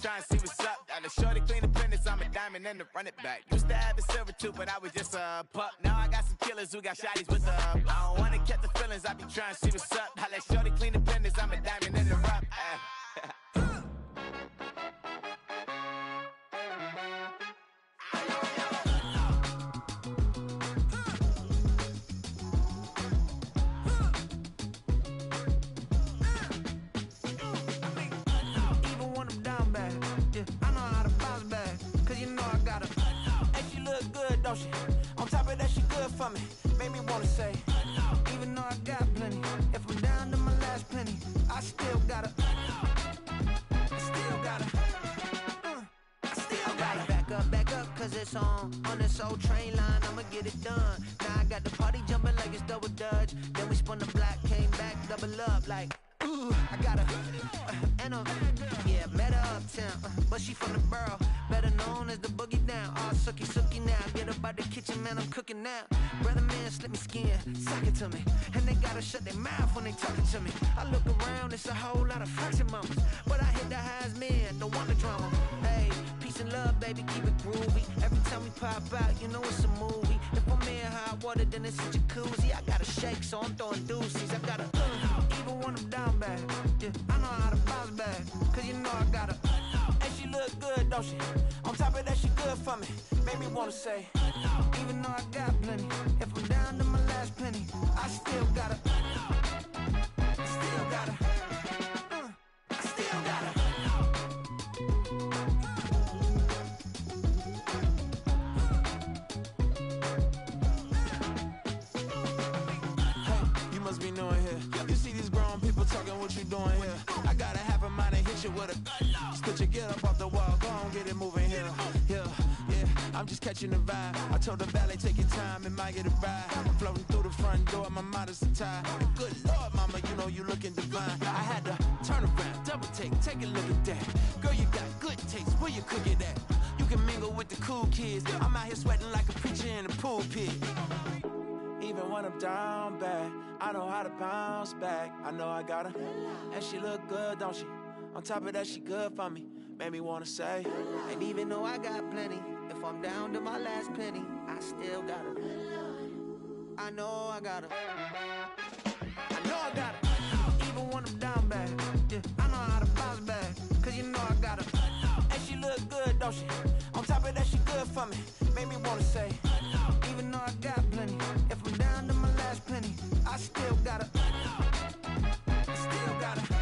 trying to see what's up. Got a shorty clean the fitness, I'm a diamond and to run it back. Used to have a silver tooth, but I was just a pup. Now I got some killers who got shotties with the I don't wanna catch the feelings, I be trying to see what's up. I let shorty clean the fitness, I'm a diamond in the rough. Don't she? On top of that, she good for me. Made me wanna say, even though I got plenty, if I'm down to my last penny, I still gotta, back up, cause it's on this old train line, I'ma get it done. Now I got the party jumping like it's double dutch. Then we spun the block, came back, double up like, ooh, I got her, and yeah, met her uptown, but she from the borough, better known as the boogie down. All sookie now, get up out the kitchen, man, I'm cooking now. Brother man, slip me skin, suck it to me, and they gotta shut their mouth when they talking to me. I look around, it's a whole lot of fraction mamas, but I hit the highs, man, don't want the drama. Hey, peace and love, baby, keep it groovy. Every time we pop out, you know it's a movie. If I'm in hot water, then it's a jacuzzi. I gotta shake, so I'm throwing deuces. I gotta, even when I'm down bad, yeah, I know how to bounce back, cause you know I gotta, and she look good, don't she? On top of that, she good for me. Made me wanna say, even though I got plenty, if I'm down to my last penny, I still gotta, still gotta, still gotta. Hey, you must be knowing here. You see these grown people talking, what you doing here? I gotta have a mind and hit you with a, just put your get up off the wall, go on, get it moving here. I'm just catching the vibe. I told the valet, take your time, it might get a ride. I'm floating through the front door, my mind is a tie. And good Lord, mama, you know you looking divine. I had to turn around, double take a look at that. Girl, you got good taste, where you cook it at? You can mingle with the cool kids. I'm out here sweating like a preacher in a pulpit. Even when I'm down bad, I know how to bounce back. I know I got her, and she look good, don't she? On top of that, she good for me. Made me wanna say, and even though I got plenty, if I'm down to my last penny, I still got her. I know I got her. I know I got her. Even when I'm down bad, yeah, I know how to bounce back, cause you know I got her. And she look good, don't she? On top of that, she good for me. Made me wanna say, even though I got plenty, if I'm down to my last penny, I still got her. Still got her.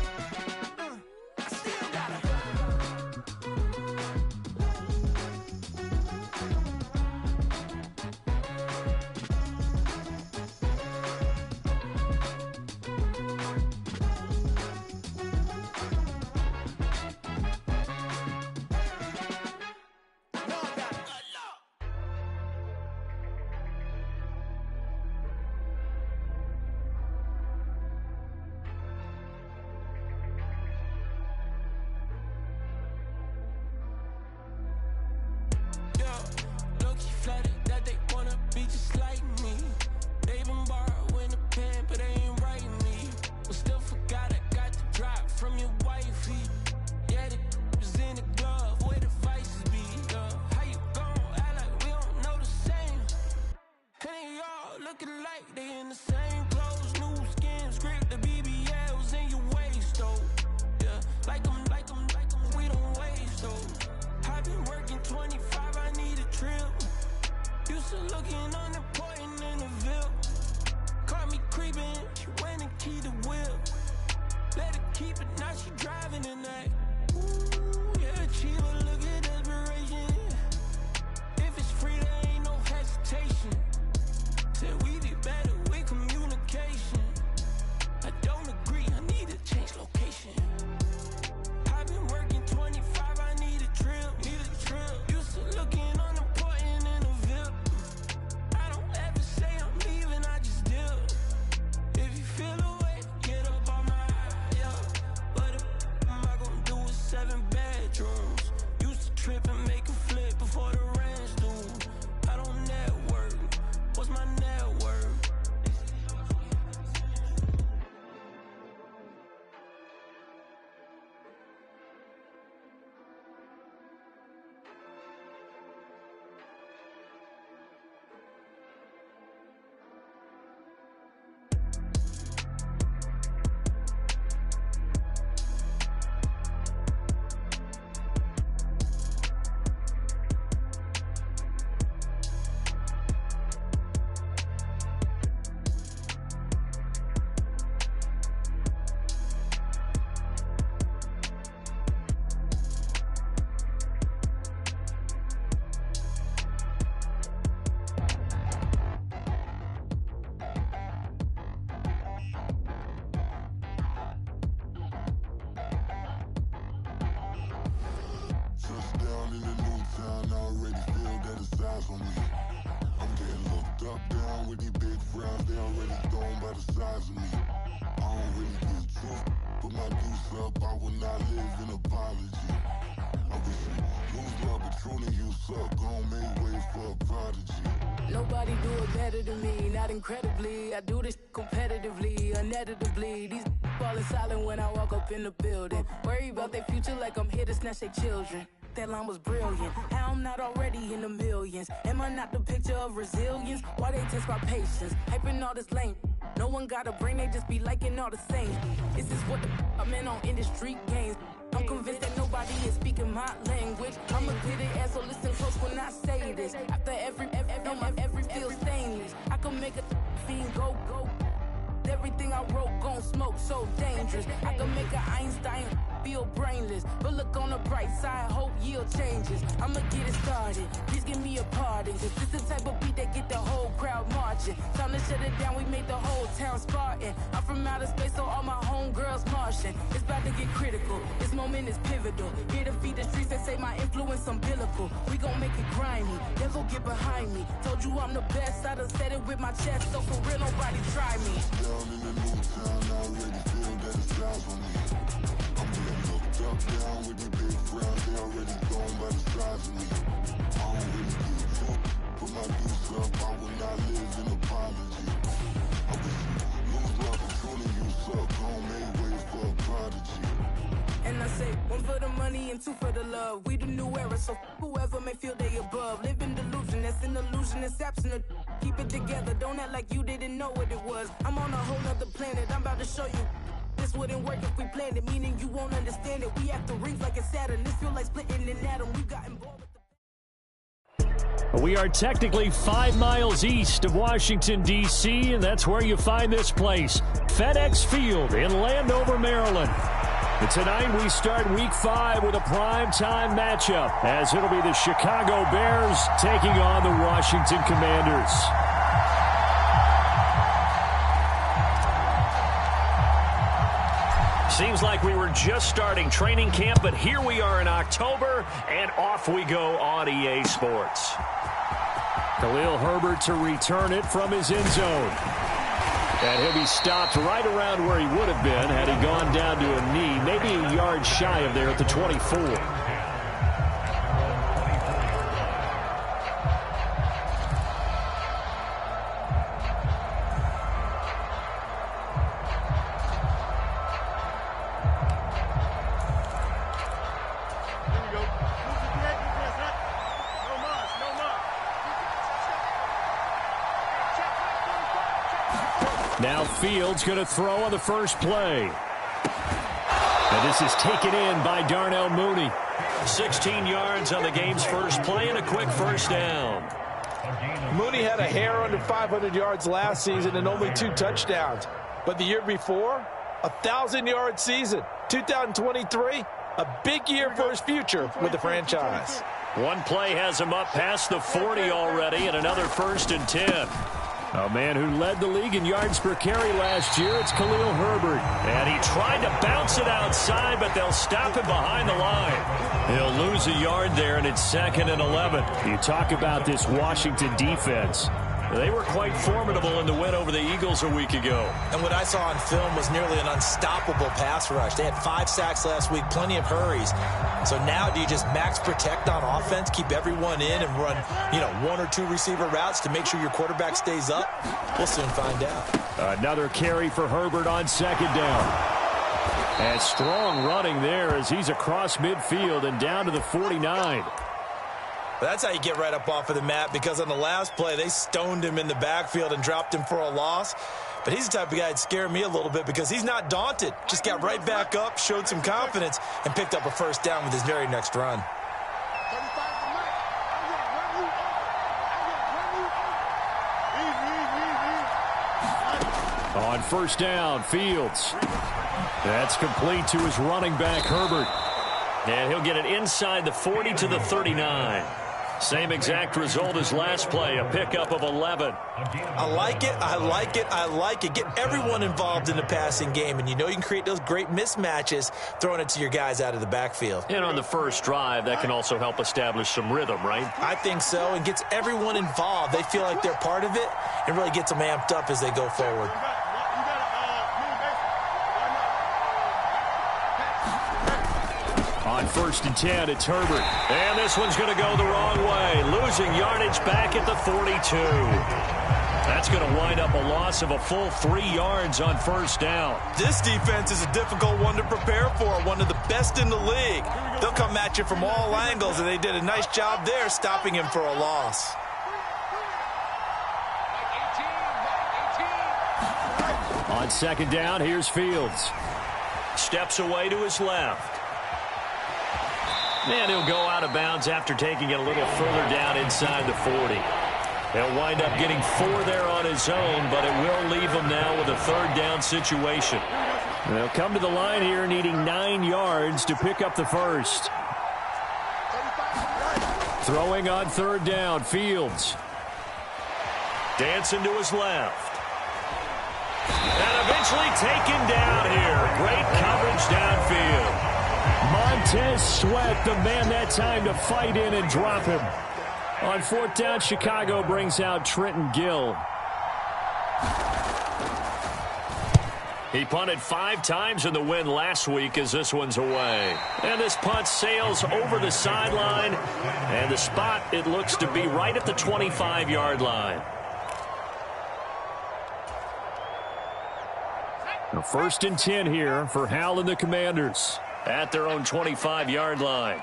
the size on me. I'm getting looked up, down with these big frowns. They already thrown by the size of me. I don't really give truth, put my deuce up. I will not live in apology. I wish you lose love, but truly you suck. Gon' make way for a prodigy. Nobody do it better than me, not incredibly. I do this competitively, uneditably. These falling silent when I walk up in the building. Worry about their future like I'm here to snatch their children. That line was brilliant. How I'm not already in the millions? Am I not the picture of resilience? Why they test my patience? Hyping all this lame. No one got a brain, they just be liking all the same. This is what the I'm in on industry games. I'm convinced that nobody is speaking my language. I'm a good ass, so listen close when I say this. After every feel stainless. I can make a fiend go. Everything I wrote gon' smoke, so dangerous. I can make an Einstein feel brainless. But look on the bright side, hope yield changes. I'ma get it started, please give me a pardon. Cause this the type of beat that get the whole crowd marching. Time to shut it down, we made the whole town Spartan. I'm from outer space, so all my homegirls Martian. It's about to get critical, this moment is pivotal. Here to feed the streets that say my influence umbilical. We gon' make it grimy, never get behind me. Told you I'm the best, I done said it with my chest. So for real, nobody try me. Down in the new town, I already feel that it's eyes on me. I'm getting looked up, down with these big frowns. They already thrown by the size of me. I don't really give a fuck, put my deuce up. I will not live in apology. I wish you lose love, but truly you suck. Gon' make way for a prodigy. And I say, one for the money and two for the love. We the new era, so whoever may feel they above. Live in delusion, that's an illusion, that's absent of. Keep it together, don't act like you didn't know what it was. I'm on a whole nother planet, I'm about to show you. This wouldn't work if we planned it, meaning you won't understand it. We have to rings like a Saturn, this feel like splitting an atom. We got involved with the... We are technically 5 miles east of Washington, D.C., and that's where you find this place, FedEx Field in Landover, Maryland. And tonight we start Week 5 with a primetime matchup, as it'll be the Chicago Bears taking on the Washington Commanders. Seems like we were just starting training camp, but here we are in October, and off we go on EA Sports. Khalil Herbert to return it from his end zone. And he'll be stopped right around where he would have been had he gone down to a knee, maybe a yard shy of there at the 24. Now Fields going to throw on the first play. And this is taken in by Darnell Mooney. 16 yards on the game's first play and a quick first down. Mooney had a hair under 500 yards last season and only 2 touchdowns. But the year before, 1,000-yard season. 2023, a big year for his future with the franchise. One play has him up past the 40 already, and another 1st and 10. A man who led the league in yards per carry last year, it's Khalil Herbert. And he tried to bounce it outside, but they'll stop him behind the line. He'll lose a yard there, and it's 2nd and 11. You talk about this Washington defense. They were quite formidable in the win over the Eagles a week ago. And what I saw on film was nearly an unstoppable pass rush. They had 5 sacks last week, plenty of hurries. So now do you just max protect on offense, keep everyone in, and run, 1 or 2 receiver routes to make sure your quarterback stays up? We'll soon find out. Another carry for Herbert on 2nd down. And strong running there as he's across midfield and down to the 49. That's how you get right up off of the mat, because on the last play, they stoned him in the backfield and dropped him for a loss. But he's the type of guy that scared me a little bit because he's not daunted. Just got right back up, showed some confidence, and picked up a first down with his very next run. On 1st down, Fields. That's complete to his running back, Herbert. And he'll get it inside the 40 to the 39. Same exact result as last play, a pickup of 11. I like it, I like it, I like it. Get everyone involved in the passing game, and you know you can create those great mismatches throwing it to your guys out of the backfield. And on the first drive, that can also help establish some rhythm, right? I think so, and gets everyone involved. They feel like they're part of it, and really gets them amped up as they go forward. On 1st and 10, it's Herbert. And this one's going to go the wrong way. Losing yardage back at the 42. That's going to wind up a loss of a full 3 yards on 1st down. This defense is a difficult one to prepare for, one of the best in the league. They'll come at you from all angles, and they did a nice job there stopping him for a loss. On 2nd down, here's Fields. Steps away to his left. And he'll go out of bounds after taking it a little further down inside the 40. He'll wind up getting 4 there on his own, but it will leave him now with a 3rd down situation. They'll come to the line here needing 9 yards to pick up the first. Throwing on 3rd down, Fields. Dancing to his left. And eventually taken down here. Great coverage downfield. Montez Sweat, the man that time to fight in and drop him. On 4th down, Chicago brings out Trenton Gill. He punted 5 times in the win last week as this one's away. And this punt sails over the sideline. And the spot, it looks to be right at the 25-yard line. Now 1st and 10 here for Hal and the Commanders. At their own 25-yard line.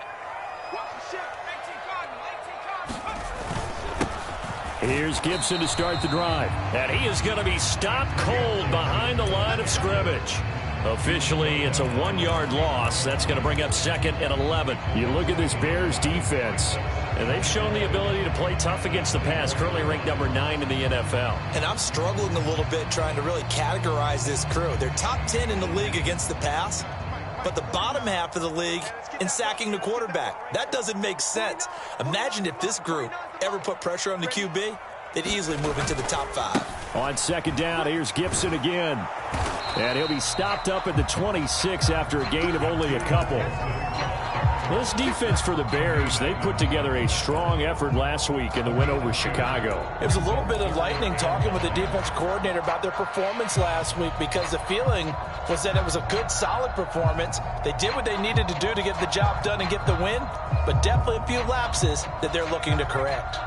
Here's Gibson to start the drive. And he is going to be stopped cold behind the line of scrimmage. Officially, it's a 1-yard loss. That's going to bring up 2nd and 11. You look at this Bears defense, and they've shown the ability to play tough against the pass, currently ranked number 9 in the NFL. And I'm struggling a little bit trying to really categorize this crew. They're top 10 in the league against the pass, but the bottom half of the league in sacking the quarterback. That doesn't make sense. Imagine if this group ever put pressure on the QB, they'd easily move into the top 5. On 2nd down, here's Gibson again. And he'll be stopped up at the 26 after a gain of only a couple. This defense for the Bears, they put together a strong effort last week in the win over Chicago. It was a little bit enlightening talking with the defense coordinator about their performance last week, because the feeling was that it was a good, solid performance. They did what they needed to do to get the job done and get the win, but definitely a few lapses that they're looking to correct.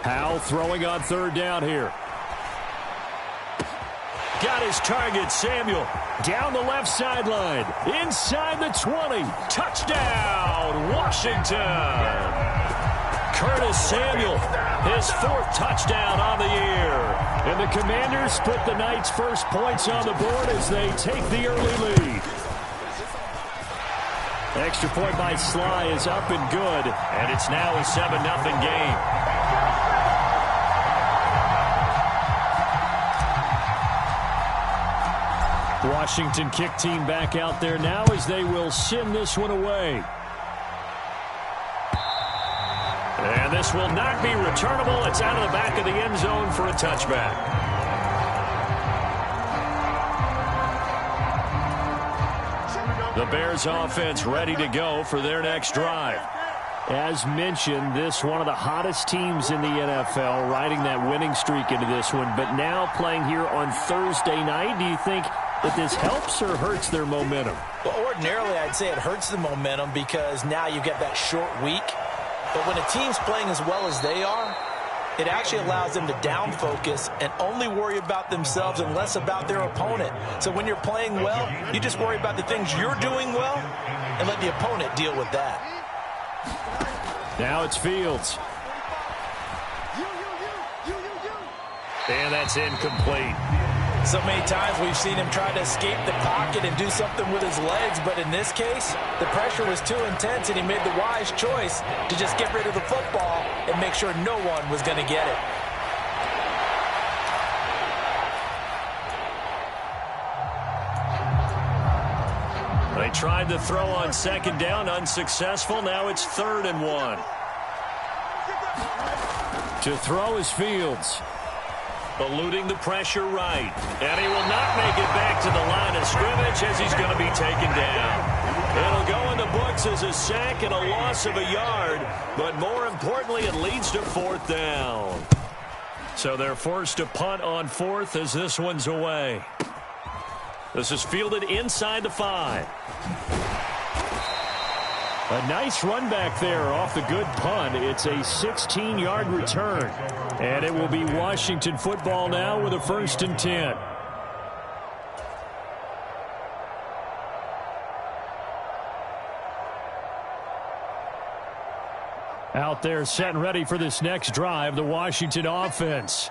Howell throwing on 3rd down here. Got his target, Samuel. Down the left sideline. Inside the 20. Touchdown, Washington. Curtis Samuel, his 4th touchdown on the year. And the Commanders put the Knights' first points on the board as they take the early lead. Extra point by Sly is up and good. And it's now a 7-0 game. Washington kick team back out there now as they will send this one away. And this will not be returnable. It's out of the back of the end zone for a touchback. The Bears offense ready to go for their next drive. As mentioned, this one of the hottest teams in the NFL, riding that winning streak into this one, but now playing here on Thursday night. Do you think that this helps or hurts their momentum? Well, ordinarily, I'd say it hurts the momentum because now you get that short week. But when a team's playing as well as they are, it actually allows them to down focus and only worry about themselves and less about their opponent. So when you're playing well, you just worry about the things you're doing well and let the opponent deal with that. Now it's Fields. And that's incomplete. So many times we've seen him try to escape the pocket and do something with his legs, but in this case, the pressure was too intense and he made the wise choice to just get rid of the football and make sure no one was going to get it. They tried to throw on second down, unsuccessful. Now it's 3rd and 1. To throw is Fields. Eluding the pressure right. And he will not make it back to the line of scrimmage as he's going to be taken down. It'll go in the books as a sack and a loss of a yard. But more importantly, it leads to 4th down. So they're forced to punt on 4th as this one's away. This is fielded inside the 5. A nice run back there off the good punt. It's a 16-yard return. And it will be Washington football now with a 1st and 10. Out there set and ready for this next drive, the Washington offense.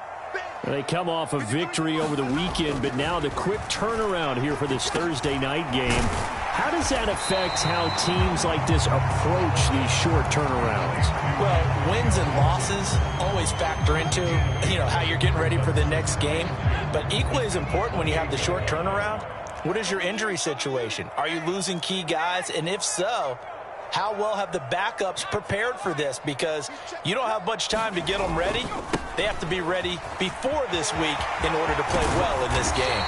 They come off a victory over the weekend, but now the quick turnaround here for this Thursday night game. How does that affect how teams like this approach these short turnarounds? Well, wins and losses always factor into, how you're getting ready for the next game. But equally as important when you have the short turnaround, what is your injury situation? Are you losing key guys? And if so, how well have the backups prepared for this? Because you don't have much time to get them ready. They have to be ready before this week in order to play well in this game.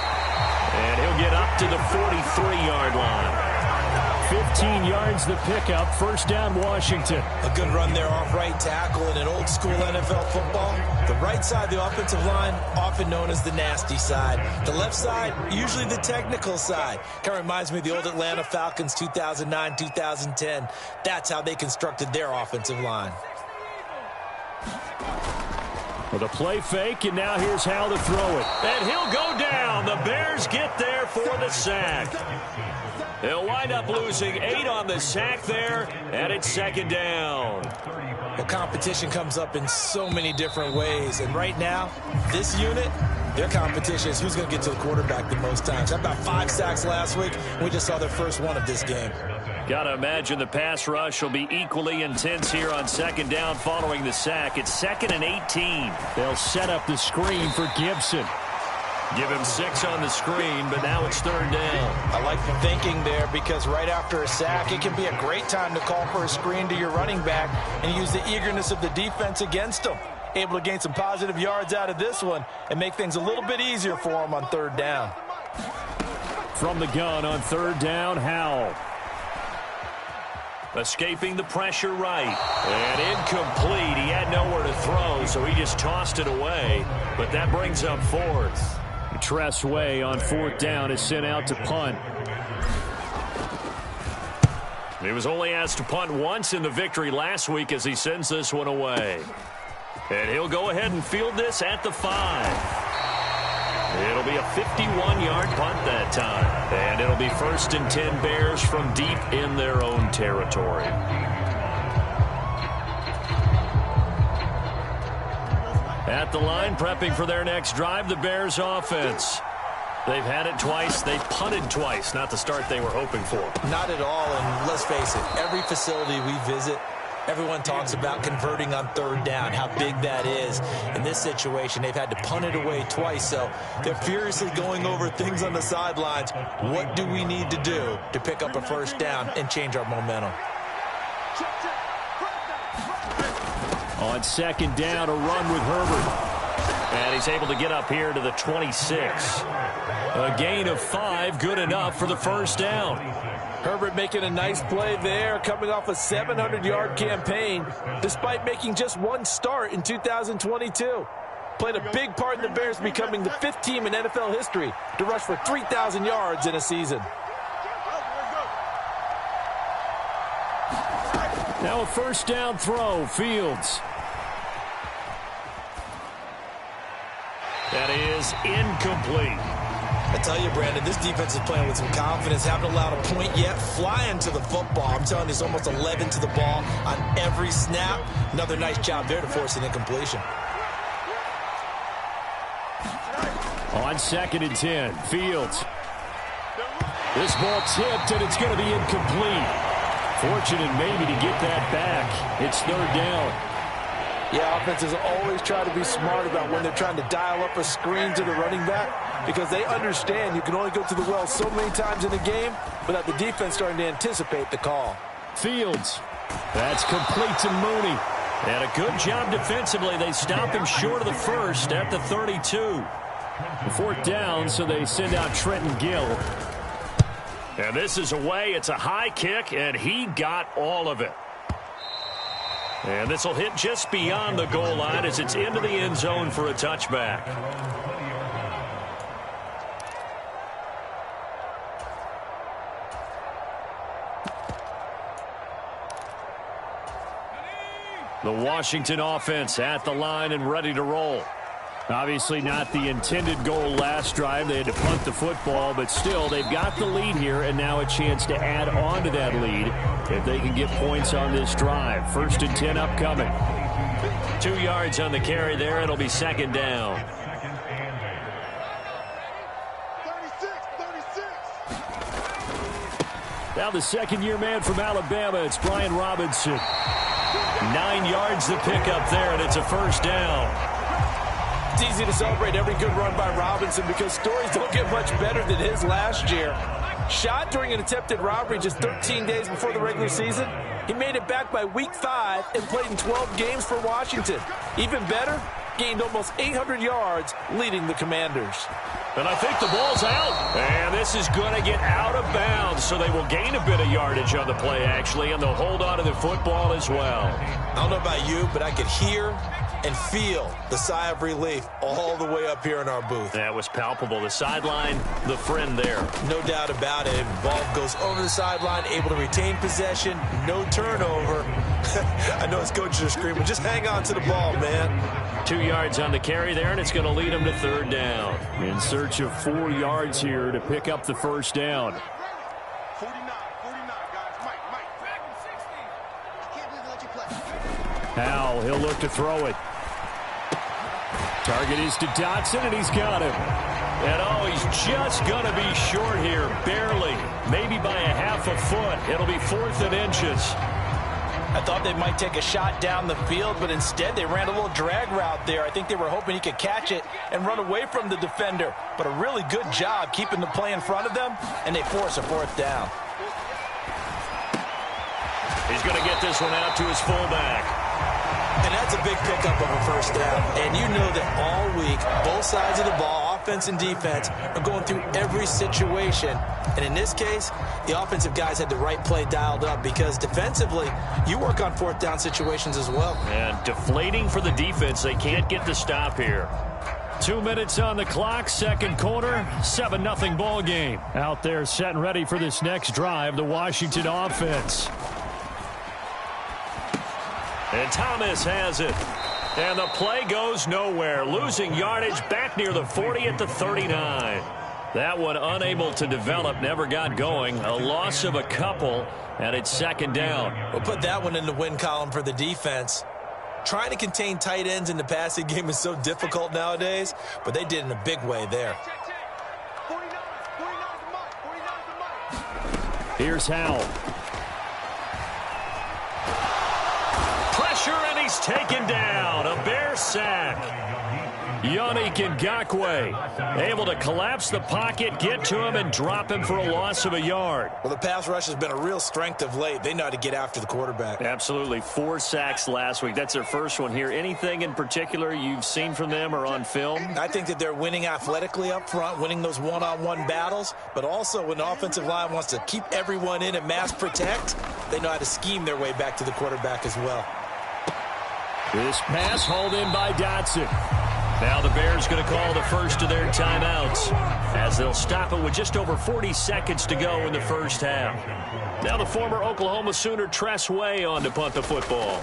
And he'll get up to the 43-yard line. 15 yards the pickup. 1st down, Washington. A good run there off right tackle in an old-school NFL football. The right side of the offensive line, often known as the nasty side. The left side, usually the technical side. Kind of reminds me of the old Atlanta Falcons 2009, 2010. That's how they constructed their offensive line. With a play fake, and now here's how to throw it. And he'll go down. The Bears get there for the sack. They'll wind up losing 8 on the sack there, and it's 2nd down. Well, competition comes up in so many different ways, and right now, this unit, their competition is who's going to get to the quarterback the most times. How about 5 sacks last week? We just saw their first one of this game. Got to imagine the pass rush will be equally intense here on 2nd down following the sack. It's 2nd and 18. They'll set up the screen for Gibson. Give him 6 on the screen, but now it's 3rd down. I like the thinking there because right after a sack, it can be a great time to call for a screen to your running back and use the eagerness of the defense against them. Able to gain some positive yards out of this one and make things a little bit easier for them on 3rd down. From the gun on 3rd down, Howell. Escaping the pressure right. And incomplete. He had nowhere to throw, so he just tossed it away. But that brings up 4th. Tress Way on 4th down is sent out to punt. He was only asked to punt once in the victory last week as he sends this one away. And he'll go ahead and field this at the 5. It'll be a 51-yard punt that time. And it'll be 1st and 10 Bears from deep in their own territory. At the line, prepping for their next drive, the Bears offense. They've had it twice. They've punted twice. Not the start they were hoping for. Not at all, and let's face it, every facility we visit, everyone talks about converting on 3rd down, how big that is. In this situation, they've had to punt it away twice, so they're furiously going over things on the sidelines. What do we need to do to pick up a 1st down and change our momentum? On 2nd down, a run with Herbert. And he's able to get up here to the 26. A gain of 5, good enough for the 1st down. Herbert making a nice play there, coming off a 700-yard campaign, despite making just 1 start in 2022. Played a big part in the Bears becoming the 5th team in NFL history to rush for 3,000 yards in a season. Now a 1st down throw, Fields. That is incomplete. I tell you, Brandon, this defense is playing with some confidence. Haven't allowed a point yet. Flying to the football. I'm telling you, it's almost 11 to the ball on every snap. Another nice job there to force an incompletion. On 2nd and 10, Fields. This ball tipped, and it's going to be incomplete. Fortunate maybe to get that back. It's 3rd down. Yeah, offenses always try to be smart about when they're trying to dial up a screen to the running back because they understand you can only go to the well so many times in a game without the defense starting to anticipate the call. Fields. That's complete to Mooney. And a good job defensively. They stop him short of the first at the 32. Fourth down, so they send out Trenton Gill. And this is away. It's a high kick, and he got all of it. And this will hit just beyond the goal line as it's into the end zone for a touchback. The Washington offense at the line and ready to roll. Obviously not the intended goal last drive. They had to punt the football, but still they've got the lead here and now a chance to add on to that lead if they can get points on this drive. 1st and 10 upcoming. 2 yards on the carry there. It'll be 2nd down. 36. Now the second-year man from Alabama, it's Brian Robinson. 9 yards to pick up there, and it's a 1st down. It's easy to celebrate every good run by Robinson because stories don't get much better than his last year. Shot during an attempted robbery just 13 days before the regular season. He made it back by week 5 and played in 12 games for Washington. Even better, gained almost 800 yards leading the Commanders. And I think the ball's out. And this is going to get out of bounds, so they will gain a bit of yardage on the play, actually, and they'll hold on to the football as well. I don't know about you, but I could hear and feel the sigh of relief all the way up here in our booth. That was palpable. The sideline, the friend there. No doubt about it. Ball goes over the sideline, able to retain possession, no turnover. I know his coaches are screaming, just hang on to the ball, man. 2 yards on the carry there, and it's going to lead them to 3rd down. In search of 4 yards here to pick up the 1st down. 49, guys. Mike. I can't believe I let you play. Howell, he'll look to throw it. Target is to Dotson, and he's got him. And oh, he's just going to be short here, barely. Maybe by a half a foot. It'll be 4th and inches. I thought they might take a shot down the field, but instead they ran a little drag route there. I think they were hoping he could catch it and run away from the defender. But a really good job keeping the play in front of them, and they force a 4th down. He's going to get this one out to his fullback. And that's a big pickup of a 1st down. And you know that all week, both sides of the ball, offense and defense, are going through every situation. And in this case, the offensive guys had the right play dialed up because defensively, you work on 4th down situations as well. And deflating for the defense. They can't get the stop here. 2 minutes on the clock, 2nd quarter, 7-0 ball game. Out there set and ready for this next drive, the Washington offense. And Thomas has it. And the play goes nowhere. Losing yardage back near the 40 at the 39. That one unable to develop, never got going. A loss of a couple, and it's 2nd down. We'll put that one in the win column for the defense. Trying to contain tight ends in the passing game is so difficult nowadays, but they did in a big way there. Here's Howell. Pressure, and he's taken down. A Bear sack. Yannick Ngakoue able to collapse the pocket, get to him, and drop him for a loss of a yard. Well, the pass rush has been a real strength of late. They know how to get after the quarterback. Absolutely. 4 sacks last week. That's their first one here. Anything in particular you've seen from them or on film? I think that they're winning athletically up front, winning those one-on-one battles, but also when the offensive line wants to keep everyone in and mass protect, they know how to scheme their way back to the quarterback as well. This pass hauled in by Dotson. Now the Bears going to call the first of their timeouts as they'll stop it with just over 40 seconds to go in the first half. Now the former Oklahoma Sooner Tress Way on to punt the football.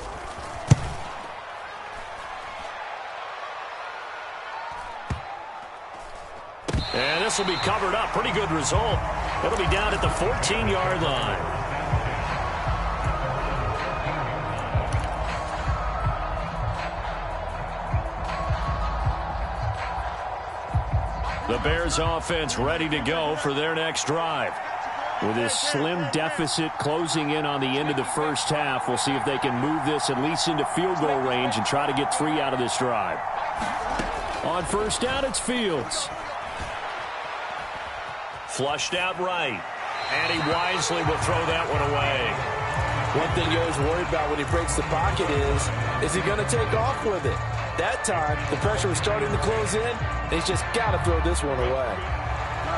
And this will be covered up. Pretty good result. It'll be down at the 14-yard line. The Bears offense ready to go for their next drive. With this slim deficit closing in on the end of the first half, we'll see if they can move this at least into field goal range and try to get 3 out of this drive. On first down, it's Fields. Flushed out right. And he wisely will throw that one away. One thing you're always worried about when he breaks the pocket is he going to take off with it? That time, the pressure was starting to close in, and he's just got to throw this one away.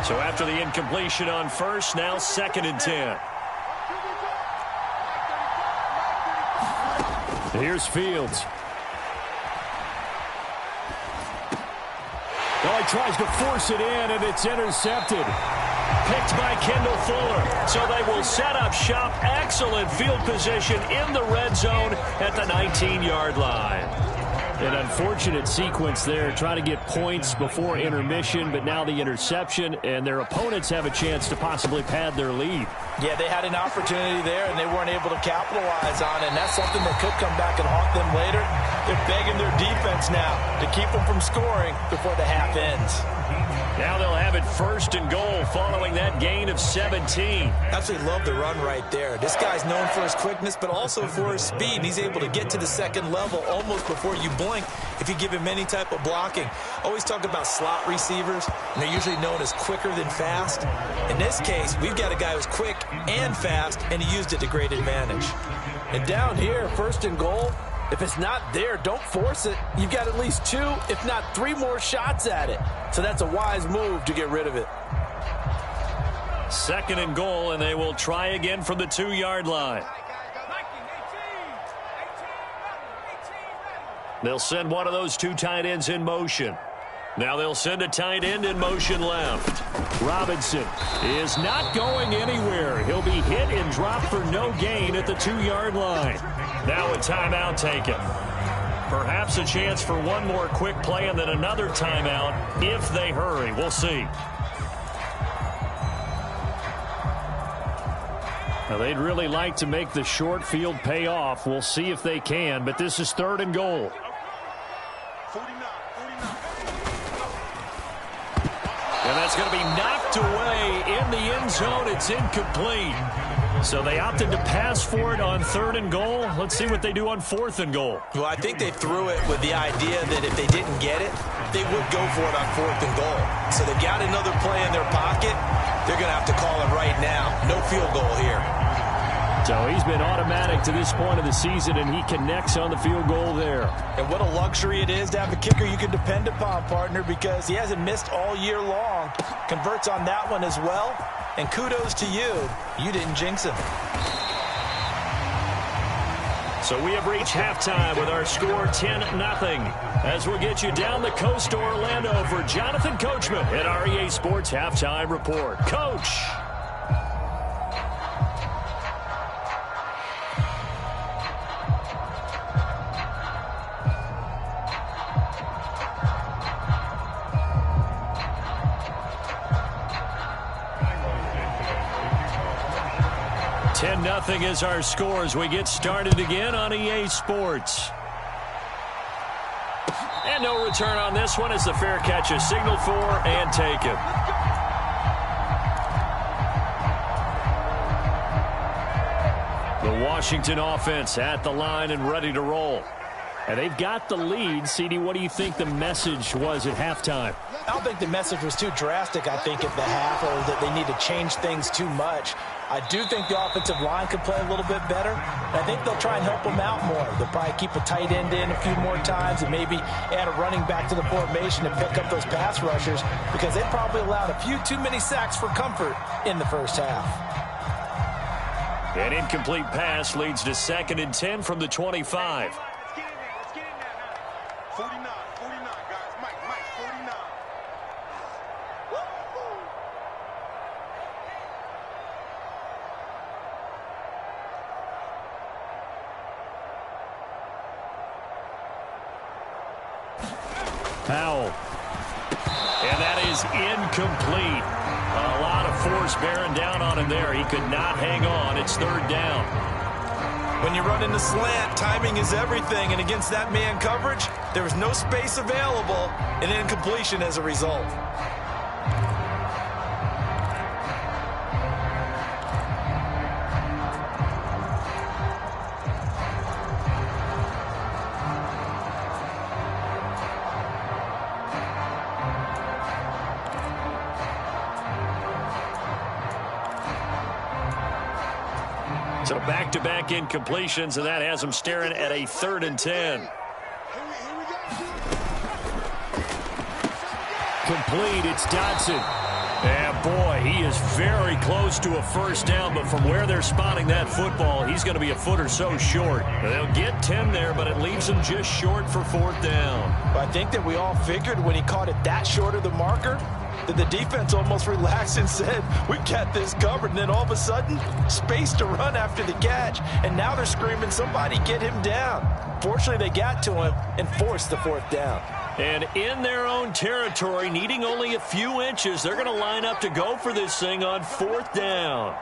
So after the incompletion on first, now 2nd and 10. Here's Fields. Well, he tries to force it in, and it's intercepted. Picked by Kendall Fuller. So they will set up shop. Excellent field position in the red zone at the 19-yard line. An unfortunate sequence there, trying to get points before intermission, but now the interception, and their opponents have a chance to possibly pad their lead. Yeah, they had an opportunity there, and they weren't able to capitalize on it, and that's something that could come back and haunt them later. They're begging their defense now to keep them from scoring before the half ends. Now they'll have it 1st and goal following that gain of 17. Absolutely love the run right there. This guy's known for his quickness, but also for his speed. And he's able to get to the second level almost before you blink if you give him any type of blocking. Always talk about slot receivers, and they're usually known as quicker than fast. In this case, we've got a guy who's quick and fast, and he used it to great advantage. And down here, 1st and goal, if it's not there, don't force it. You've got at least 2, if not 3 more shots at it. So that's a wise move to get rid of it. 2nd and goal, and they will try again from the 2-yard line. They'll send one of those 2 tight ends in motion. Now they'll send a tight end in motion left. Robinson is not going anywhere. He'll be hit and dropped for no gain at the 2-yard line. Now a timeout taken. Perhaps a chance for one more quick play and then another timeout if they hurry. We'll see. Now they'd really like to make the short field pay off. We'll see if they can, but this is 3rd and goal. And that's going to be knocked away in the end zone. It's incomplete. So they opted to pass for it on 3rd and goal. Let's see what they do on 4th and goal. Well, I think they threw it with the idea that if they didn't get it, they would go for it on 4th and goal. So they've got another play in their pocket. They're going to have to call it right now. No field goal here. So he's been automatic to this point of the season, and he connects on the field goal there. And what a luxury it is to have a kicker you can depend upon, partner, because he hasn't missed all year long. Converts on that one as well. And kudos to you. You didn't jinx him. So we have reached halftime with our score 10-0. As we'll get you down the coast to Orlando for Jonathan Coachman at our EA Sports Halftime Report. Coach. Nothing is our score as we get started again on EA Sports. And no return on this one as the fair catch is signaled for and taken. The Washington offense at the line and ready to roll. And they've got the lead. CD, what do you think the message was at halftime? I don't think the message was too drastic, I think, at the half, or that they need to change things too much. I do think the offensive line could play a little bit better. I think they'll try and help them out more. They'll probably keep a tight end in a few more times and maybe add a running back to the formation and pick up those pass rushers because they probably allowed a few too many sacks for comfort in the first half. An incomplete pass leads to 2nd and 10 from the 25. 49, guys. Mike, 49. Powell. And that is incomplete. A lot of force bearing down on him there. He could not hang on. It's 3rd down. When you run in the slant, timing is everything. And against that man coverage, there was no space available and incompletion as a result. So back-to-back incompletions, and that has them staring at a 3rd and 10. Complete, it's Dodson. And boy, he is very close to a first down, but from where they're spotting that football, he's going to be a foot or so short. They'll get 10 there, but it leaves them just short for 4th down. I think that we all figured when he caught it that short of the marker that the defense almost relaxed and said, we got this covered. And then all of a sudden, space to run after the catch. And now they're screaming, somebody get him down. Fortunately, they got to him and forced the 4th down. And in their own territory, needing only a few inches, they're going to line up to go for this thing on 4th down.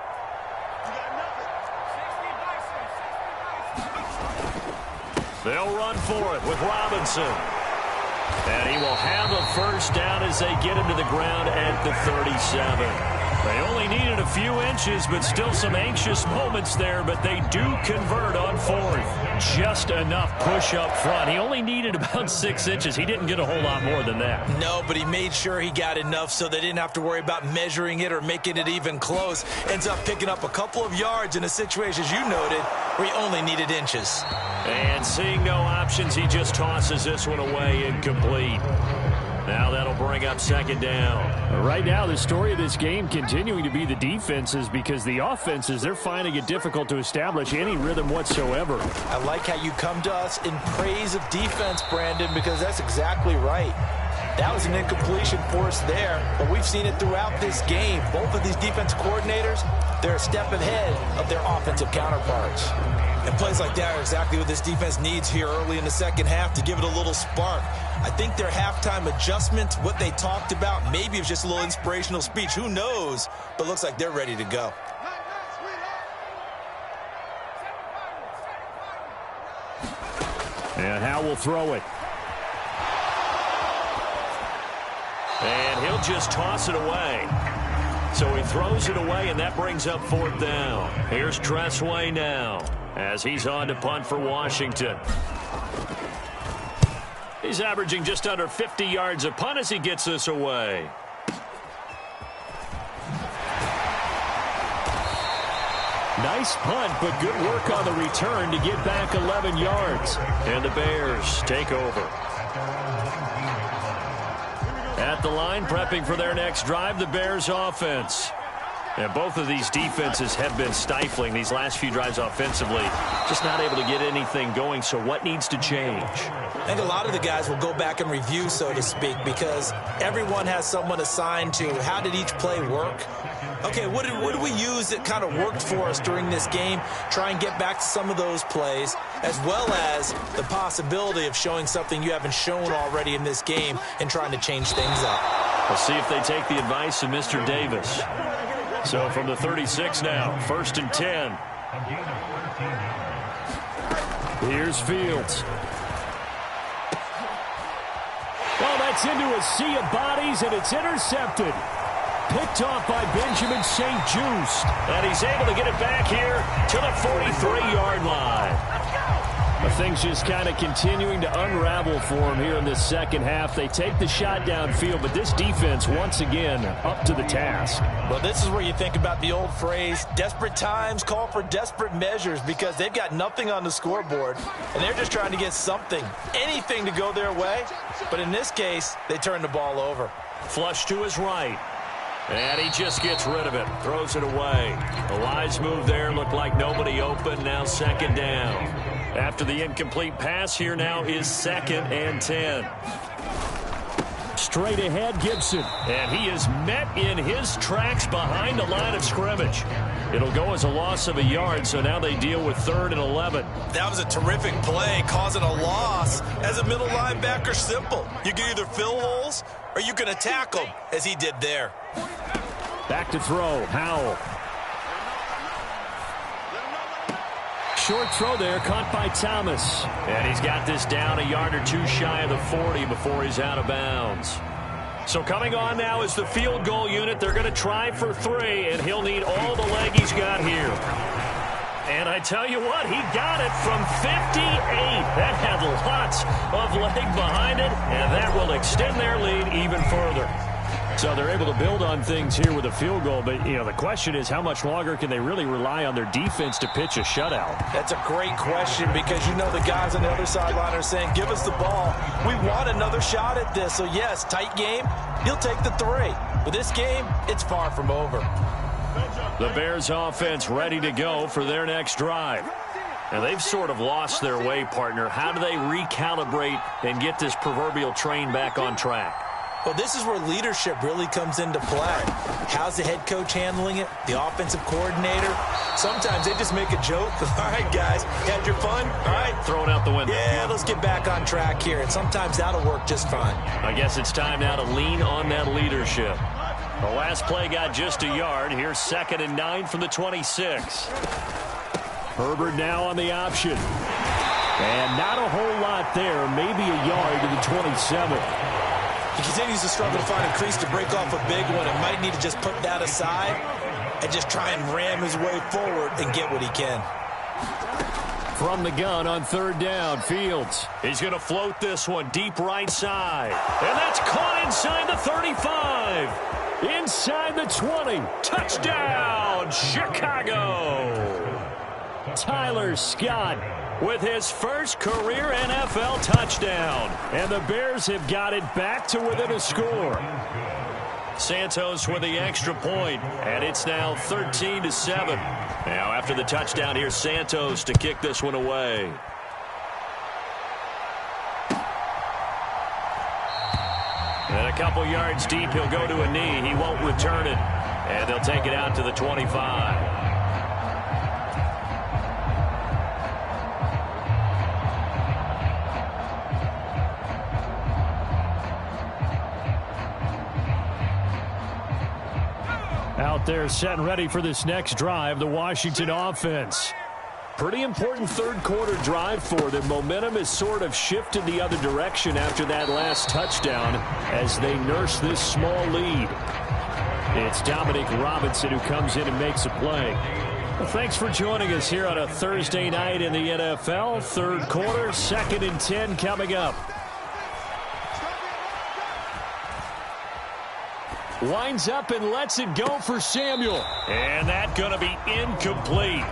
They'll run for it with Robinson. And he will have a first down as they get him to the ground at the 37. They only needed a few inches, but still some anxious moments there, but they do convert on 4th. Just enough push up front. He only needed about 6 inches. He didn't get a whole lot more than that. No, but he made sure he got enough so they didn't have to worry about measuring it or making it even close. Ends up picking up a couple of yards in a situation, as you noted, where he only needed inches. And seeing no options, he just tosses this one away incomplete. Now that'll bring up 2nd down. Right now, the story of this game continuing to be the defenses, because the offenses, they're finding it difficult to establish any rhythm whatsoever. I like how you come to us in praise of defense, Brandon, because that's exactly right. That was an incompletion for us there, but we've seen it throughout this game. Both of these defense coordinators, they're a step ahead of their offensive counterparts. And plays like that are exactly what this defense needs here early in the second half to give it a little spark. I think their halftime adjustment, what they talked about, maybe it was just a little inspirational speech. Who knows? But looks like they're ready to go. And Howe will throw it. And he'll just toss it away. So he throws it away, and that brings up 4th down. Here's Tressway now as he's on to punt for Washington. He's averaging just under 50 yards a punt as he gets this away. Nice punt, but good work on the return to get back 11 yards. And the Bears take over. At the line, prepping for their next drive, the Bears offense. And both of these defenses have been stifling these last few drives offensively. Just not able to get anything going, so what needs to change? I think a lot of the guys will go back and review, so to speak, because everyone has someone assigned to how did each play work. Okay, what did we use that kind of worked for us during this game? Try and get back to some of those plays, as well as the possibility of showing something you haven't shown already in this game and trying to change things up. We'll see if they take the advice of Mr. Davis. So from the 36 now, 1st and 10. Here's Fields. Well, that's into a sea of bodies, and it's intercepted. Picked off by Benjamin St. Juste. And he's able to get it back here to the 43-yard line. Things just kind of continuing to unravel for them here in this second half. They take the shot downfield, but this defense, once again, up to the task. Well, this is where you think about the old phrase, desperate times call for desperate measures, because they've got nothing on the scoreboard, and they're just trying to get something, anything to go their way. But in this case, they turn the ball over. Flush to his right. And he just gets rid of it, throws it away. A wise move there, looked like nobody open, now 2nd down. After the incomplete pass, here now is 2nd and 10. Straight ahead, Gibson. And he is met in his tracks behind the line of scrimmage. It'll go as a loss of a yard, so now they deal with 3rd and 11. That was a terrific play, causing a loss. As a middle linebacker, simple. You can either fill holes or you can attack them, as he did there. Back to throw, Howell. Short throw there, caught by Thomas. And he's got this down a yard or two shy of the 40 before he's out of bounds. So coming on now is the field goal unit. They're going to try for 3, and he'll need all the leg he's got here. And I tell you what, he got it from 58. That had lots of leg behind it, and that will extend their lead even further. So they're able to build on things here with a field goal, but, you know, the question is how much longer can they really rely on their defense to pitch a shutout? That's a great question because you know the guys on the other sideline are saying, give us the ball. We want another shot at this. So, yes, tight game, he'll take the 3. But this game, it's far from over. The Bears offense ready to go for their next drive. And they've sort of lost their way, partner. How do they recalibrate and get this proverbial train back on track? Well, this is where leadership really comes into play. How's the head coach handling it? The offensive coordinator? Sometimes they just make a joke. All right, guys, had your fun? All right. Throw it out the window. Yeah, let's get back on track here. And sometimes that'll work just fine. I guess it's time now to lean on that leadership. The last play got just a yard. Here's 2nd and 9 from the 26. Herbert now on the option. And not a whole lot there. Maybe a yard to the 27. He continues to struggle to find a crease to break off a big one and might need to just put that aside and just try and ram his way forward and get what he can. From the gun on 3rd down, Fields. He's going to float this one deep right side. And that's caught inside the 35. Inside the 20. Touchdown, Chicago. Tyler Scott with his first career NFL touchdown. And the Bears have got it back to within a score. Santos with the extra point, and it's now 13-7. Now after the touchdown, here's Santos to kick this one away. And a couple yards deep, he'll go to a knee. He won't return it. And they'll take it out to the 25. Out there set and ready for this next drive, the Washington offense. Pretty important third quarter drive for them. Momentum has sort of shifted the other direction after that last touchdown as they nurse this small lead. It's Dominic Robinson who comes in and makes a play. Well, thanks for joining us here on a Thursday night in the NFL. Third quarter, 2nd and 10 coming up. Winds up and lets it go for Samuel. And that's going to be incomplete.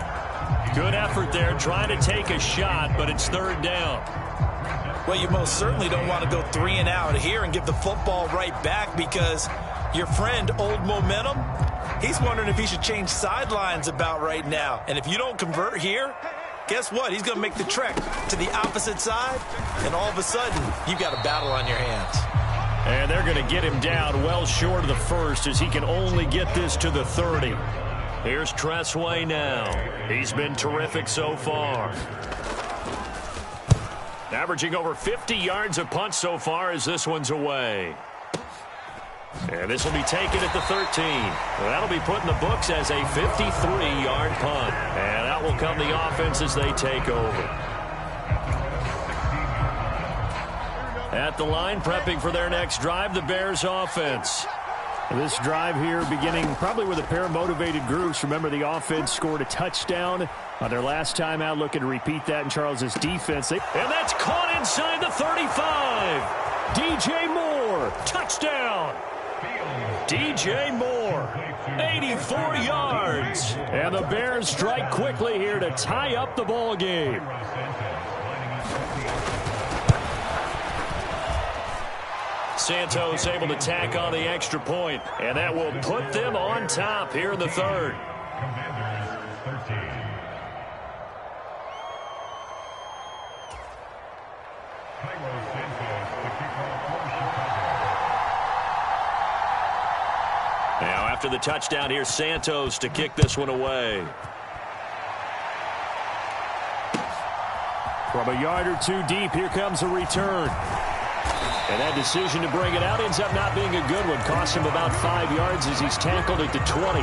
Good effort there trying to take a shot, but it's 3rd down. Well, you most certainly don't want to go 3 and out here and give the football right back because your friend, Old Momentum, he's wondering if he should change sidelines about right now. And if you don't convert here, guess what? He's going to make the trek to the opposite side, and all of a sudden, you've got a battle on your hands. And they're going to get him down well short of the first as he can only get this to the 30. Here's Tressway now. He's been terrific so far. Averaging over 50 yards a punt so far as this one's away. And this will be taken at the 13. That'll be put in the books as a 53-yard punt. And out will come the offense as they take over. At the line, prepping for their next drive, the Bears offense. This drive here beginning probably with a pair of motivated groups. Remember, the offense scored a touchdown on their last time out. Looking to repeat that in Charles's defense. And that's caught inside the 35. DJ Moore, touchdown. DJ Moore, 84 yards. And the Bears strike quickly here to tie up the ball game. Santos able to tack on the extra point, and that will put them on top here in the 3rd. Now after the touchdown, here's Santos to kick this one away. From a yard or two deep, here comes a return. And that decision to bring it out ends up not being a good one. Cost him about 5 yards as he's tackled at the 20.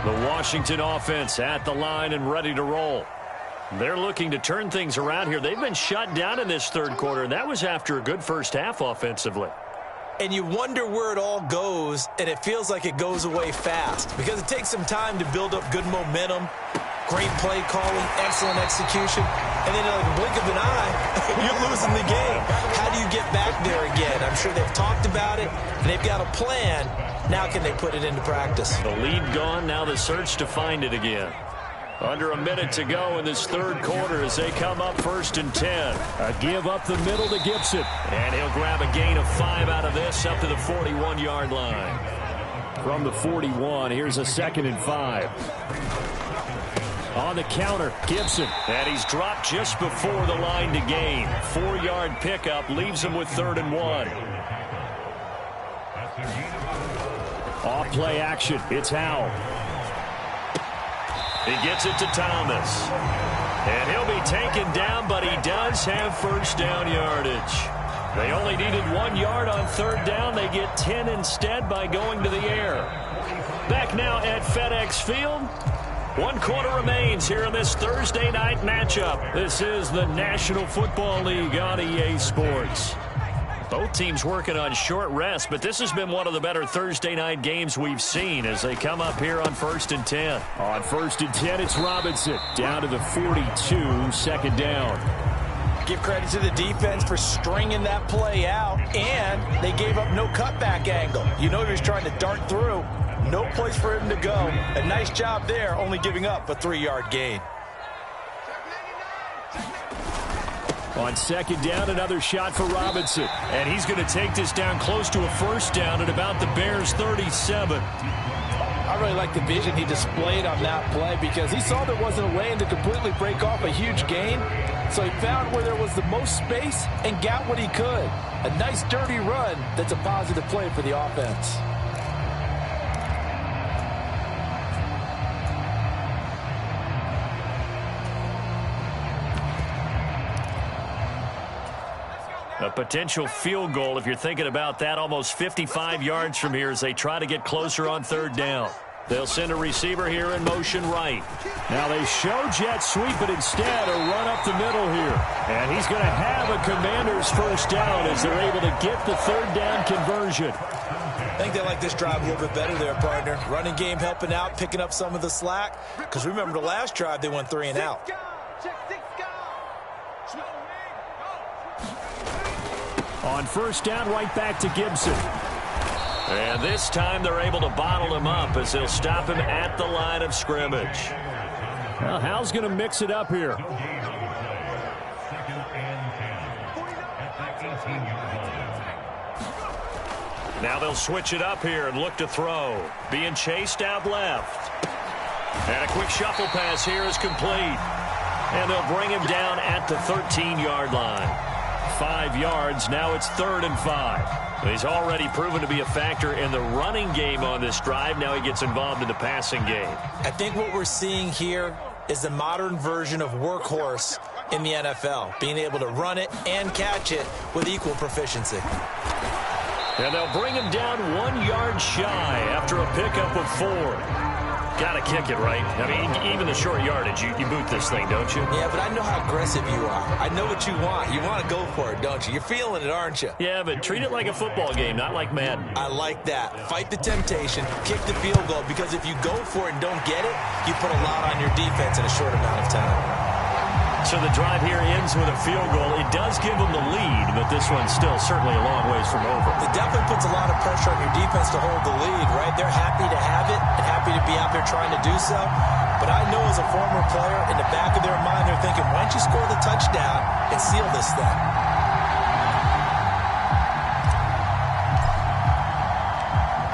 The Washington offense at the line and ready to roll. They're looking to turn things around here. They've been shut down in this third quarter, and that was after a good first half offensively. and you wonder where it all goes, and it feels like it goes away fast because it takes some time to build up good momentum, great play calling, excellent execution, and then in a blink of an eye, you're losing the game. How do you get back there again? I'm sure they've talked about it, and they've got a plan. Now can they put it into practice? The lead gone, now the search to find it again. Under a minute to go in this third quarter as they come up 1st and 10. A give up the middle to Gibson. And he'll grab a gain of 5 out of this up to the 41-yard line. From the 41, here's a 2nd and 5. On the counter, Gibson. And he's dropped just before the line to gain. 4-yard pickup leaves him with 3rd and 1. Off play action. It's Howell. He gets it to Thomas. And he'll be taken down, but he does have first down yardage. They only needed 1 yard on 3rd down. They get 10 instead by going to the air. Back now at FedEx Field. 1 quarter remains here in this Thursday night matchup. This is the National Football League on EA Sports. Both teams working on short rest, but this has been one of the better Thursday night games we've seen as they come up here on 1st and 10. On 1st and 10, it's Robinson down to the 42, 2nd down. Give credit to the defense for stringing that play out, and they gave up no cutback angle. You know he was trying to dart through. No place for him to go. A nice job there, only giving up a 3-yard gain. On 2nd down, another shot for Robinson. And he's going to take this down close to a 1st down at about the Bears' 37. I really like the vision he displayed on that play because he saw there wasn't a lane to completely break off a huge gain. So he found where there was the most space and got what he could. A nice dirty run that's a positive play for the offense. A potential field goal, if you're thinking about that, almost 55 yards from here as they try to get closer on 3rd down. They'll send a receiver here in motion right. Now they show jet sweep, but instead a run up the middle here. And he's going to have a Commanders first down as they're able to get the 3rd down conversion. I think they like this drive a little bit better there, partner. Running game helping out, picking up some of the slack. Because remember the last drive, they went 3 and out. On 1st down, right back to Gibson. And this time they're able to bottle him up as they'll stop him at the line of scrimmage. Well, Hal's going to mix it up here. Now they'll switch it up here and look to throw. Being chased out left. And a quick shuffle pass here is complete. And they'll bring him down at the 13-yard line. 5 yards. Now it's 3rd and 5. He's already proven to be a factor in the running game on this drive. Now he gets involved in the passing game. I think what we're seeing here is the modern version of workhorse in the NFL, being able to run it and catch it with equal proficiency. And they'll bring him down 1 yard shy after a pickup of 4. Got to kick it, right? I mean, even the short yardage, you boot this thing, don't you? Yeah, but I know how aggressive you are. I know what you want. You want to go for it, don't you? You're feeling it, aren't you? Yeah, but treat it like a football game, not like Madden. I like that. Fight the temptation, kick the field goal, because if you go for it and don't get it, you put a lot on your defense in a short amount of time. So the drive here ends with a field goal. It does give them the lead, but this one's still certainly a long ways from over. It definitely puts a lot of pressure on your defense to hold the lead, right? They're happy to have it and happy to be out there trying to do so. But I know as a former player, in the back of their mind, they're thinking, why don't you score the touchdown and seal this thing?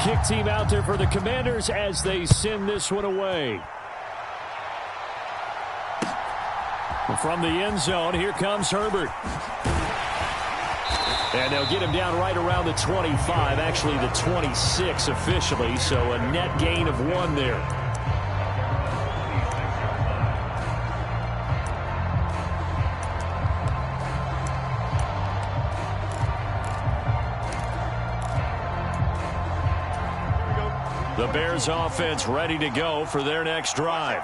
Kick team out there for the Commanders as they send this one away. From the end zone, here comes Herbert. And they'll get him down right around the 25, actually the 26 officially, so a net gain of 1 there. The Bears offense ready to go for their next drive.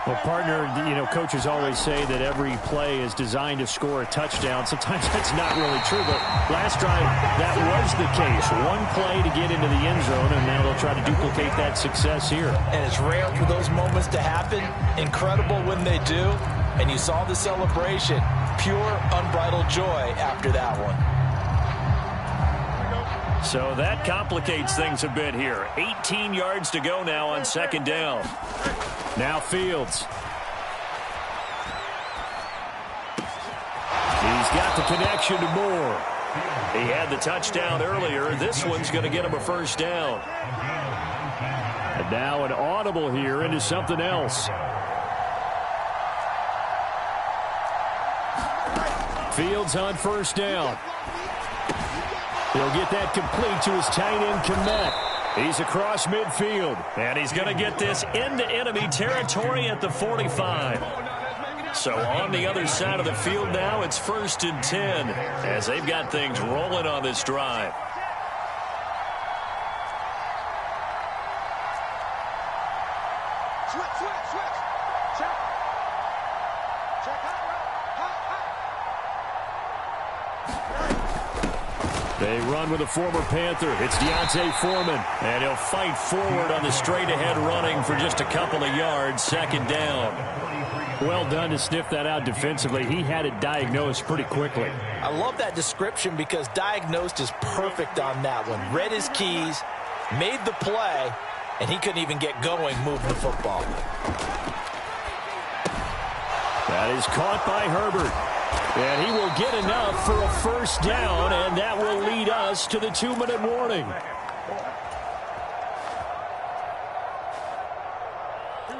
Well, partner, coaches always say that every play is designed to score a touchdown. Sometimes that's not really true, but last drive, that was the case. One play to get into the end zone, and now they'll try to duplicate that success here. And it's rare for those moments to happen. Incredible when they do. And you saw the celebration. Pure, unbridled joy after that one. So that complicates things a bit here. 18 yards to go now on second down. Now Fields. He's got the connection to Moore. He had the touchdown earlier. This one's going to get him a first down. And now an audible here into something else. Fields on first down. He'll get that complete to his tight end, Kmet. He's across midfield, and he's going to get this into enemy territory at the 45. So on the other side of the field now, it's 1st and 10 as they've got things rolling on this drive. They run with a former Panther. It's Deontay Foreman, and he'll fight forward on the straight-ahead running for just a couple of yards. Second down. Well done to sniff that out defensively. He had it diagnosed pretty quickly. I love that description because diagnosed is perfect on that one. Read his keys, made the play, and he couldn't even get going moving the football. That is caught by Herbert. And he will get enough for a first down, and that will lead us to the 2-minute warning.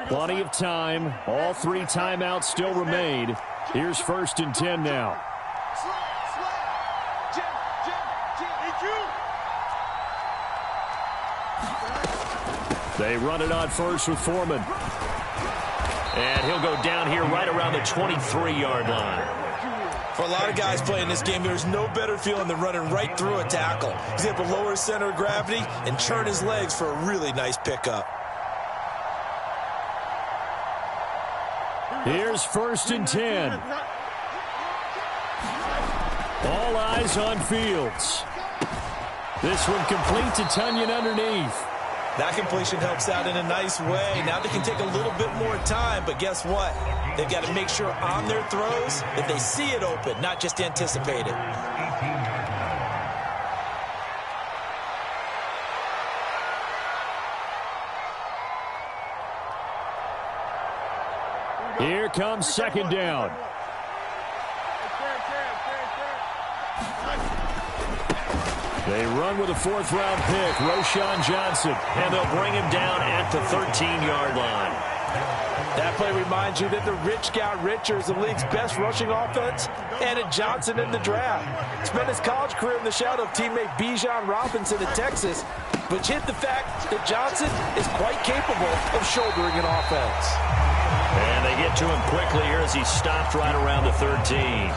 Plenty of time. All 3 timeouts still remain. Here's 1st and 10 now. They run it on first with Foreman. And he'll go down here right around the 23-yard line. For a lot of guys playing this game, there's no better feeling than running right through a tackle. He's able to lower his center of gravity and churn his legs for a really nice pickup. Here's 1st and 10. All eyes on Fields. This one complete to Tunyon underneath. That completion helps out in a nice way. Now they can take a little bit more time, but guess what? They've got to make sure on their throws that they see it open, not just anticipate it. Here comes second down. They run with a 4th-round pick, Roschon Johnson, and they'll bring him down at the 13-yard line. That play reminds you that the rich got richer as the league's best rushing offense, and Johnson in the draft. Spent his college career in the shadow of teammate Bijan Robinson at Texas, which hit the fact that Johnson is quite capable of shouldering an offense. And they get to him quickly here as he stopped right around the 13.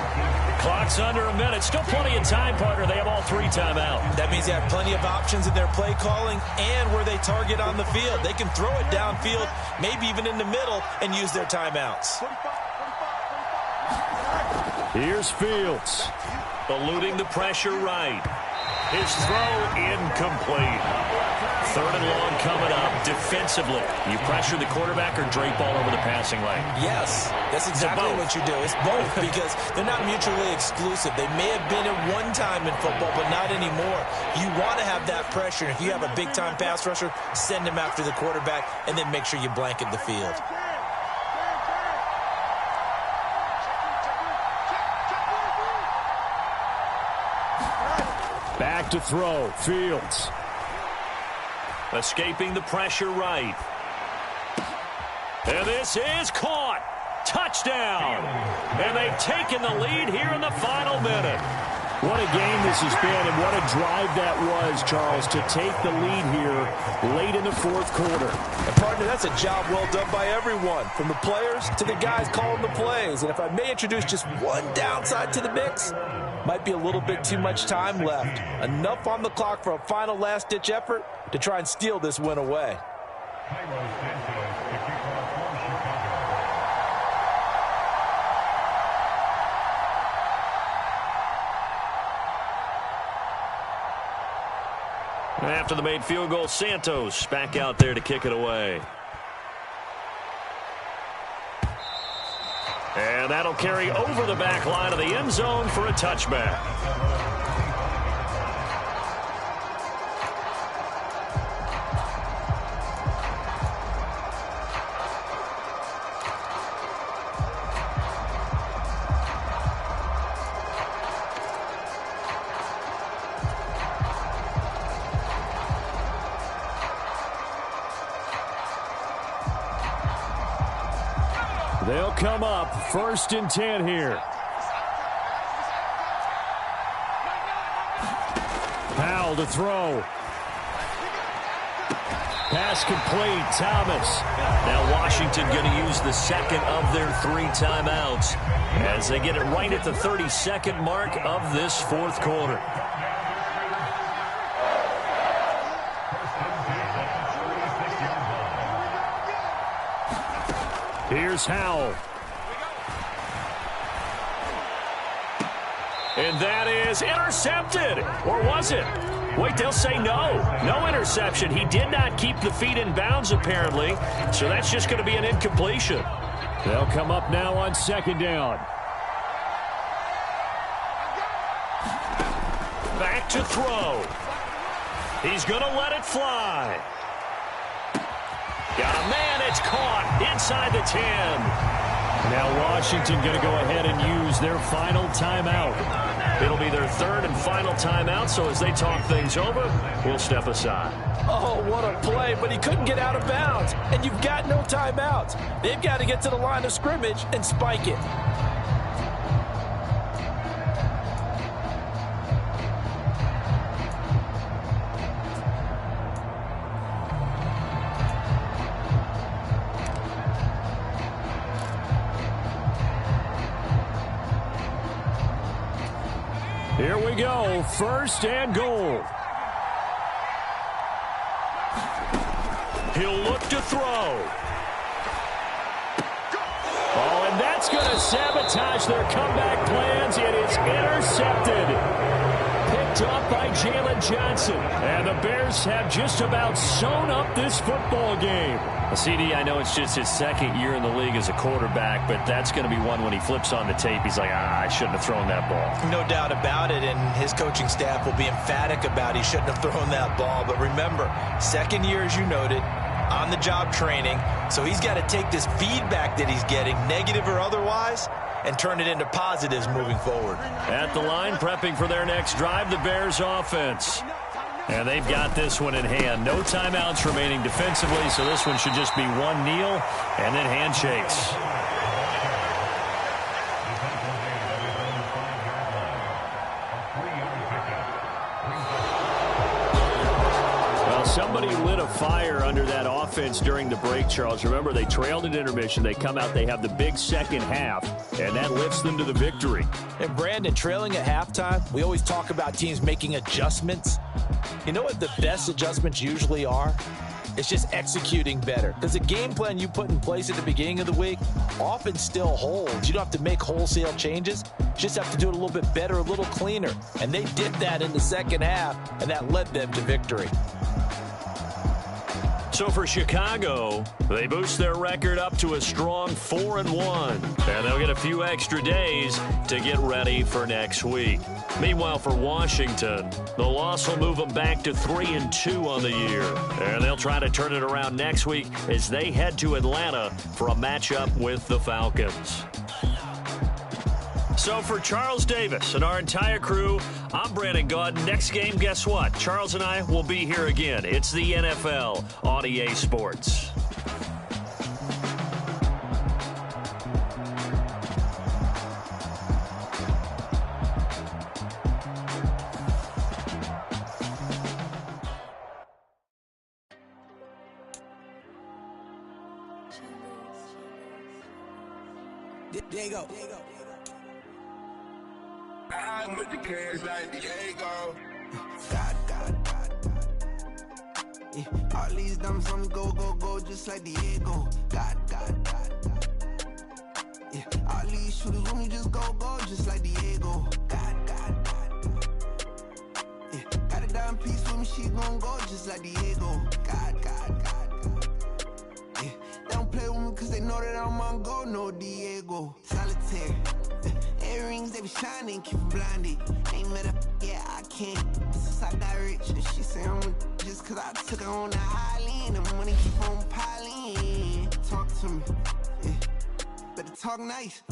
Clock's under a minute. Still plenty of time, partner. They have all 3 timeout. That means they have plenty of options in their play calling and where they target on the field. They can throw it downfield, maybe even in the middle, and use their timeouts. Here's Fields. Eluding the pressure right. His throw incomplete. 3rd and long coming up defensively. You pressure the quarterback or drape all over the passing lane? Yes, that's exactly what you do. It's both because they're not mutually exclusive. They may have been at one time in football, but not anymore. You want to have that pressure. If you have a big-time pass rusher, send him after the quarterback, and then make sure you blanket the field. Back to throw. Fields. Escaping the pressure right. And this is caught. Touchdown. And they've taken the lead here in the final minute. What a game this has been, and what a drive that was, Charles, to take the lead here late in the 4th quarter. And partner, that's a job well done by everyone, from the players to the guys calling the plays. And if I may introduce just one downside to the mix, might be a little bit too much time left. Enough on the clock for a final last-ditch effort to try and steal this win away. After the made field goal, Santos back out there to kick it away. And that'll carry over the back line of the end zone for a touchback. They'll come up 1st and 10 here. Powell to throw. Pass complete. Thomas. Now Washington going to use the second of their 3 timeouts as they get it right at the 32nd mark of this 4th quarter. Here's Howell. And that is intercepted. Or was it? Wait, they'll say no. No interception. He did not keep the feet in bounds, apparently. So that's just going to be an incompletion. They'll come up now on 2nd down. Back to throw. He's going to let it fly. Got a man, it's caught inside the 10. Now Washington going to go ahead and use their final timeout. It'll be their 3rd and final timeout, so as they talk things over, we'll step aside. Oh, what a play, but he couldn't get out of bounds, and you've got no timeouts. They've got to get to the line of scrimmage and spike it. Here we go, 1st and goal. He'll look to throw. Oh, and that's going to sabotage their comeback plans. It is intercepted. Picked up by Jalen Johnson. And the Bears have just about sewn up this football game. CD, I know it's just his 2nd year in the league as a quarterback, but that's going to be one when he flips on the tape. He's like, I shouldn't have thrown that ball. No doubt about it, and his coaching staff will be emphatic about he shouldn't have thrown that ball. But remember, 2nd year, as you noted, on-the-job training, so he's got to take this feedback that he's getting, negative or otherwise, and turn it into positives moving forward. At the line, prepping for their next drive, the Bears offense. And they've got this one in hand. No timeouts remaining defensively, so this one should just be one kneel and then handshakes. Well, somebody lit a fire under that offense during the break, Charles. Remember, they trailed at intermission. They come out, they have the big second half, and that lifts them to the victory. And Brandon, trailing at halftime, we always talk about teams making adjustments. You know what the best adjustments usually are? It's just executing better. Because the game plan you put in place at the beginning of the week often still holds. You don't have to make wholesale changes. You just have to do it a little bit better, a little cleaner. And they did that in the second half, and that led them to victory. So for Chicago, they boost their record up to a strong 4-1. And they'll get a few extra days to get ready for next week. Meanwhile, for Washington, the loss will move them back to 3-2 on the year. And they'll try to turn it around next week as they head to Atlanta for a matchup with the Falcons. So for Charles Davis and our entire crew, I'm Brandon Gaudin. Next game, guess what? Charles and I will be here again. It's the NFL on EA Sports. There you go. I'm with the cash like Diego. God. Yeah, all these dumps on go, just like Diego. God. Yeah, all these shooters when we just go, just like Diego. God. Yeah, got a dime piece with me, she gon' go just like Diego. God. Yeah, they don't play with me cause they know that I'm on go, no Diego. Solitaire. Earrings, they be shining, keep them blinded. Ain't met up, yeah, I can't. Since I got rich, and she say I'm just cause I took her on the island. The money keep on piling. Talk to me, yeah. Better talk nice.